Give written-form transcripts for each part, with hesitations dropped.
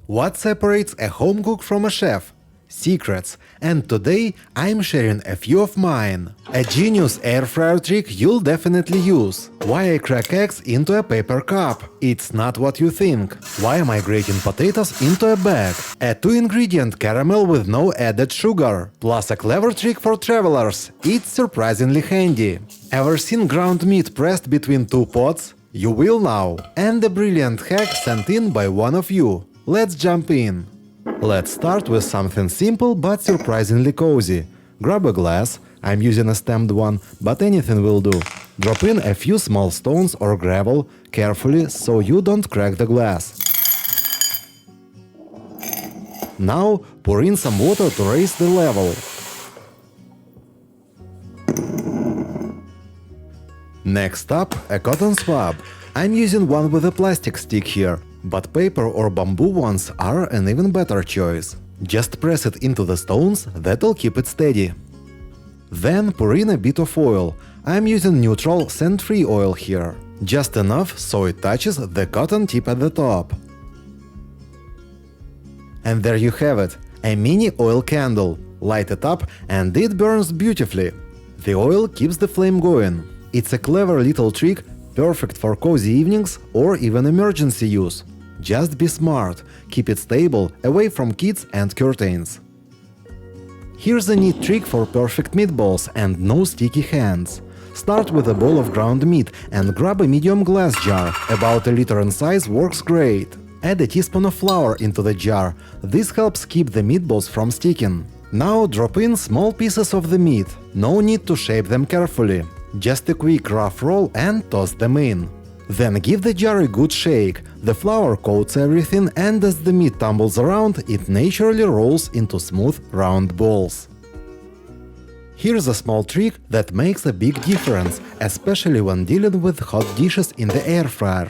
What separates a home cook from a chef? Secrets. And today I'm sharing a few of mine. A genius air fryer trick you'll definitely use. Why I crack eggs into a paper cup? It's not what you think. Why am I grating potatoes into a bag? A 2-ingredient caramel with no added sugar. Plus a clever trick for travelers. It's surprisingly handy. Ever seen ground meat pressed between two pots? You will now. And a brilliant hack sent in by one of you. Let's jump in. Let's start with something simple but surprisingly cozy. Grab a glass, I'm using a stemmed one, but anything will do. Drop in a few small stones or gravel, carefully so you don't crack the glass. Now pour in some water to raise the level. Next up, a cotton swab. I'm using one with a plastic stick here, but paper or bamboo ones are an even better choice. Just press it into the stones, that'll keep it steady. Then pour in a bit of oil. I'm using neutral, scent-free oil here. Just enough so it touches the cotton tip at the top. And there you have it, a mini oil candle. Light it up and it burns beautifully. The oil keeps the flame going. It's a clever little trick, perfect for cozy evenings or even emergency use. Just be smart, keep it stable, away from kids and curtains. Here's a neat trick for perfect meatballs and no sticky hands. Start with a bowl of ground meat and grab a medium glass jar, about a liter in size works great. Add a teaspoon of flour into the jar, this helps keep the meatballs from sticking. Now drop in small pieces of the meat, no need to shape them carefully. Just a quick rough roll and toss them in. Then give the jar a good shake, the flour coats everything and as the meat tumbles around, it naturally rolls into smooth round balls. Here's a small trick that makes a big difference, especially when dealing with hot dishes in the air fryer.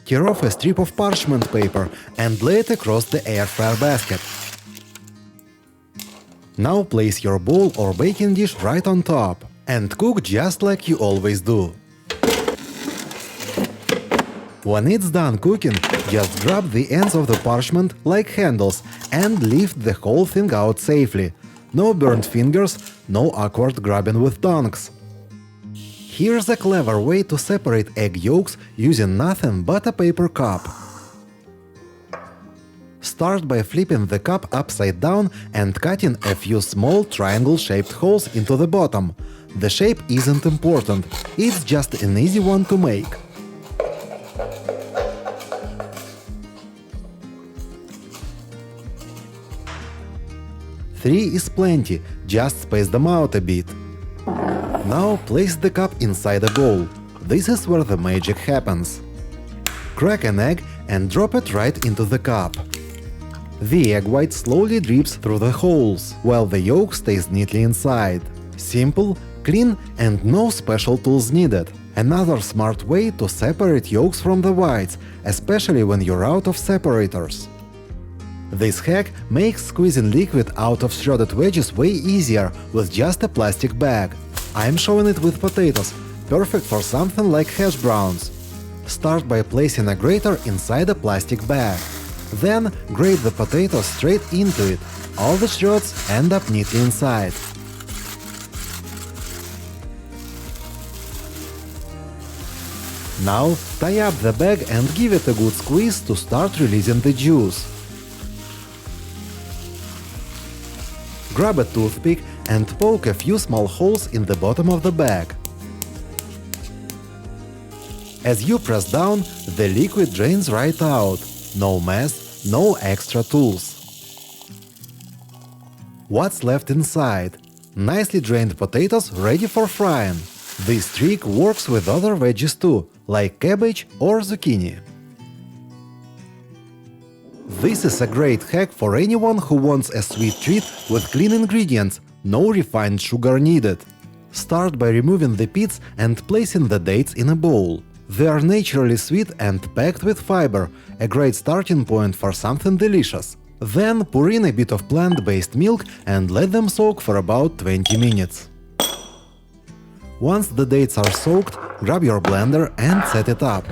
Tear off a strip of parchment paper and lay it across the air fryer basket. Now place your bowl or baking dish right on top and cook just like you always do. When it's done cooking, just grab the ends of the parchment like handles and lift the whole thing out safely. No burnt fingers, no awkward grabbing with tongs. Here's a clever way to separate egg yolks using nothing but a paper cup. Start by flipping the cup upside down and cutting a few small triangle-shaped holes into the bottom. The shape isn't important, it's just an easy one to make. Three is plenty, just space them out a bit. Now place the cup inside a bowl. This is where the magic happens. Crack an egg and drop it right into the cup. The egg white slowly drips through the holes, while the yolk stays neatly inside. Simple, clean and no special tools needed. Another smart way to separate yolks from the whites, especially when you're out of separators. This hack makes squeezing liquid out of shredded veggies way easier with just a plastic bag. I'm showing it with potatoes, perfect for something like hash browns. Start by placing a grater inside a plastic bag. Then grate the potatoes straight into it. All the shreds end up neatly inside. Now tie up the bag and give it a good squeeze to start releasing the juice. Grab a toothpick and poke a few small holes in the bottom of the bag. As you press down, the liquid drains right out. No mess, no extra tools. What's left inside? Nicely drained potatoes ready for frying. This trick works with other veggies too, like cabbage or zucchini. This is a great hack for anyone who wants a sweet treat with clean ingredients, no refined sugar needed. Start by removing the pits and placing the dates in a bowl. They are naturally sweet and packed with fiber, a great starting point for something delicious. Then pour in a bit of plant-based milk and let them soak for about 20 minutes. Once the dates are soaked, grab your blender and set it up.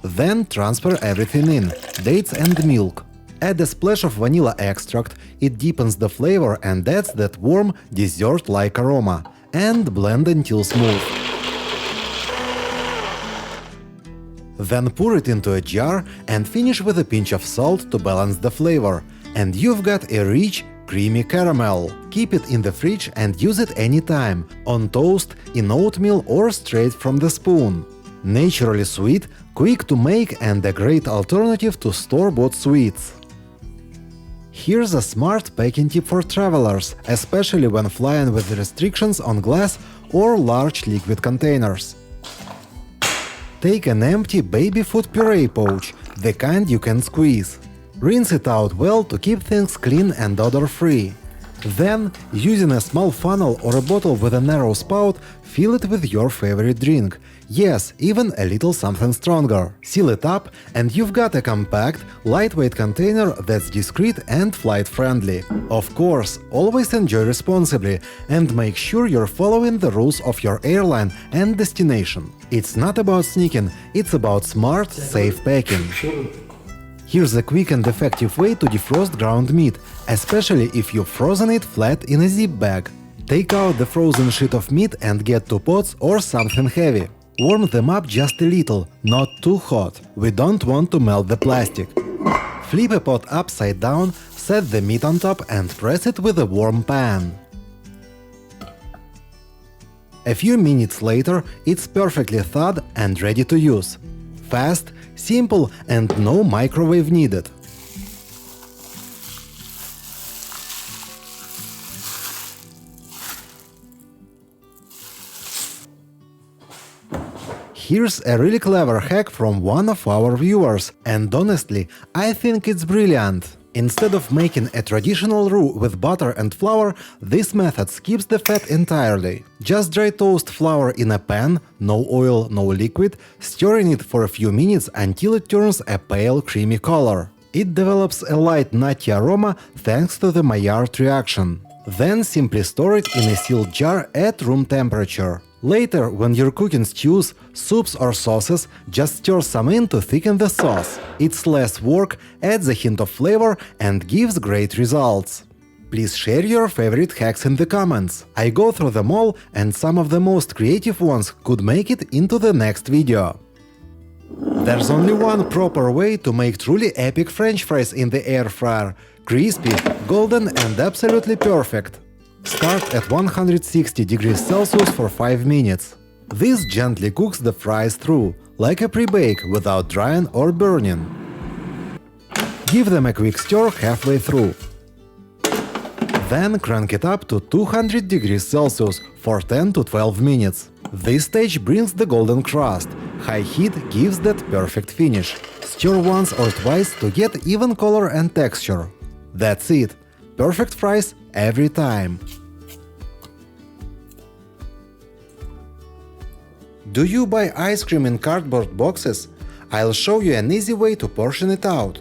Then transfer everything in, dates and milk. Add a splash of vanilla extract, it deepens the flavor and adds that warm, dessert-like aroma. And blend until smooth. Then pour it into a jar and finish with a pinch of salt to balance the flavor. And you've got a rich, creamy caramel. Keep it in the fridge and use it anytime, on toast, in oatmeal or straight from the spoon. Naturally sweet, quick to make and a great alternative to store-bought sweets. Here's a smart packing tip for travelers, especially when flying with restrictions on glass or large liquid containers. Take an empty baby food puree pouch, the kind you can squeeze. Rinse it out well to keep things clean and odor-free. Then, using a small funnel or a bottle with a narrow spout, fill it with your favorite drink. Yes, even a little something stronger. Seal it up, and you've got a compact, lightweight container that's discreet and flight-friendly. Of course, always enjoy responsibly, and make sure you're following the rules of your airline and destination. It's not about sneaking, it's about smart, safe packing. Here's a quick and effective way to defrost ground meat, especially if you've frozen it flat in a zip bag. Take out the frozen sheet of meat and get 2 pots or something heavy. Warm them up just a little, not too hot. We don't want to melt the plastic. Flip a pot upside down, set the meat on top and press it with a warm pan. A few minutes later, it's perfectly thawed and ready to use. Fast, simple and no microwave needed. Here's a really clever hack from one of our viewers, and honestly, I think it's brilliant. Instead of making a traditional roux with butter and flour, this method skips the fat entirely. Just dry toast flour in a pan, no oil, no liquid, stirring it for a few minutes until it turns a pale creamy color. It develops a light nutty aroma thanks to the Maillard reaction. Then simply store it in a sealed jar at room temperature. Later, when you're cooking stews, soups or sauces, just stir some in to thicken the sauce. It's less work, adds a hint of flavor and gives great results. Please share your favorite hacks in the comments. I go through them all and some of the most creative ones could make it into the next video. There's only one proper way to make truly epic French fries in the air fryer. Crispy, golden and absolutely perfect. Start at 160 degrees Celsius for 5 minutes. This gently cooks the fries through, like a pre-bake, without drying or burning. Give them a quick stir halfway through. Then crank it up to 200 degrees Celsius for 10 to 12 minutes. This stage brings the golden crust. High heat gives that perfect finish. Stir once or twice to get even color and texture. That's it. Perfect fries every time. Do you buy ice cream in cardboard boxes? I'll show you an easy way to portion it out.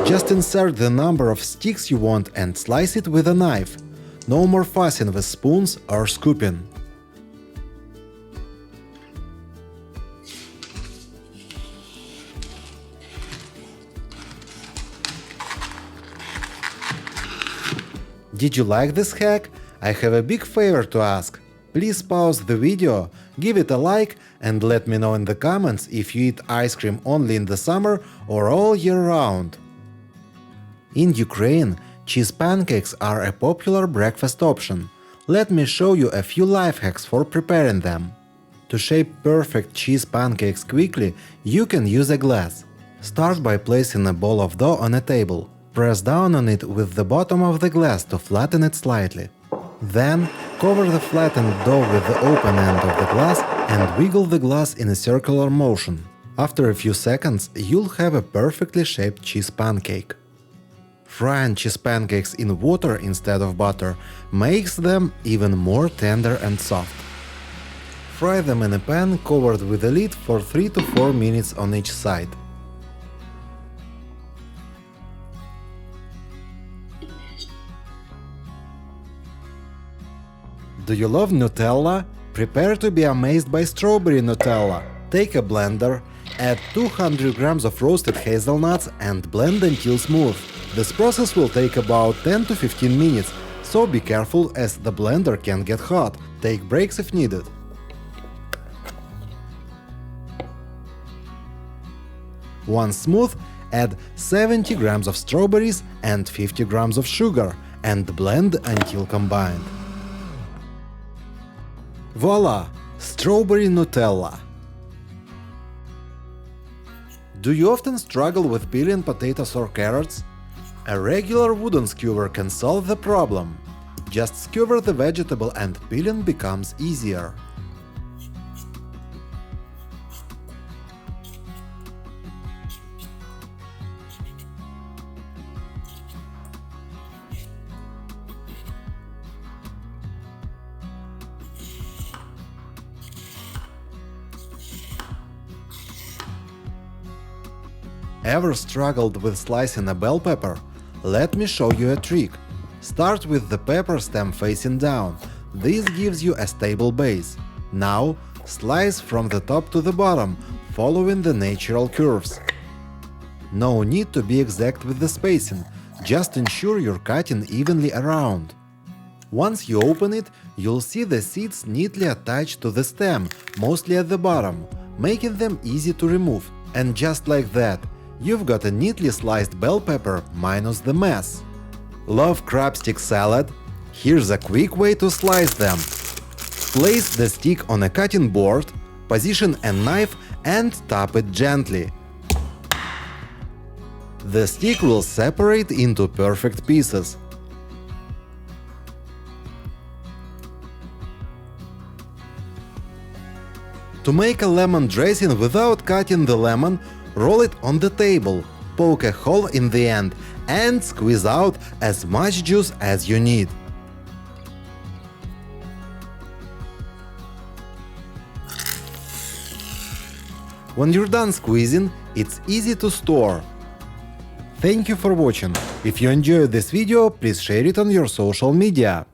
Just insert the number of sticks you want and slice it with a knife. No more fussing with spoons or scooping. Did you like this hack? I have a big favor to ask. Please pause the video, give it a like and let me know in the comments if you eat ice cream only in the summer or all year round. In Ukraine, cheese pancakes are a popular breakfast option. Let me show you a few life hacks for preparing them. To shape perfect cheese pancakes quickly, you can use a glass. Start by placing a ball of dough on a table. Press down on it with the bottom of the glass to flatten it slightly. Then, cover the flattened dough with the open end of the glass and wiggle the glass in a circular motion. After a few seconds, you'll have a perfectly shaped cheese pancake. Frying cheese pancakes in water instead of butter makes them even more tender and soft. Fry them in a pan covered with a lid for 3 to 4 minutes on each side. Do you love Nutella? Prepare to be amazed by strawberry Nutella. Take a blender, add 200 grams of roasted hazelnuts and blend until smooth. This process will take about 10 to 15 minutes, so be careful as the blender can get hot. Take breaks if needed. Once smooth, add 70 grams of strawberries and 50 grams of sugar and blend until combined. Voila! Strawberry Nutella! Do you often struggle with peeling potatoes or carrots? A regular wooden skewer can solve the problem. Just skewer the vegetable and peeling becomes easier. Ever struggled with slicing a bell pepper? Let me show you a trick. Start with the pepper stem facing down. This gives you a stable base. Now, slice from the top to the bottom, following the natural curves. No need to be exact with the spacing, just ensure you're cutting evenly around. Once you open it, you'll see the seeds neatly attached to the stem, mostly at the bottom, making them easy to remove. And just like that, you've got a neatly sliced bell pepper minus the mess. Love crab stick salad? Here's a quick way to slice them. Place the stick on a cutting board, position a knife and tap it gently. The stick will separate into perfect pieces. To make a lemon dressing without cutting the lemon, roll it on the table, poke a hole in the end, and squeeze out as much juice as you need. When you're done squeezing, it's easy to store. Thank you for watching. If you enjoyed this video, please share it on your social media.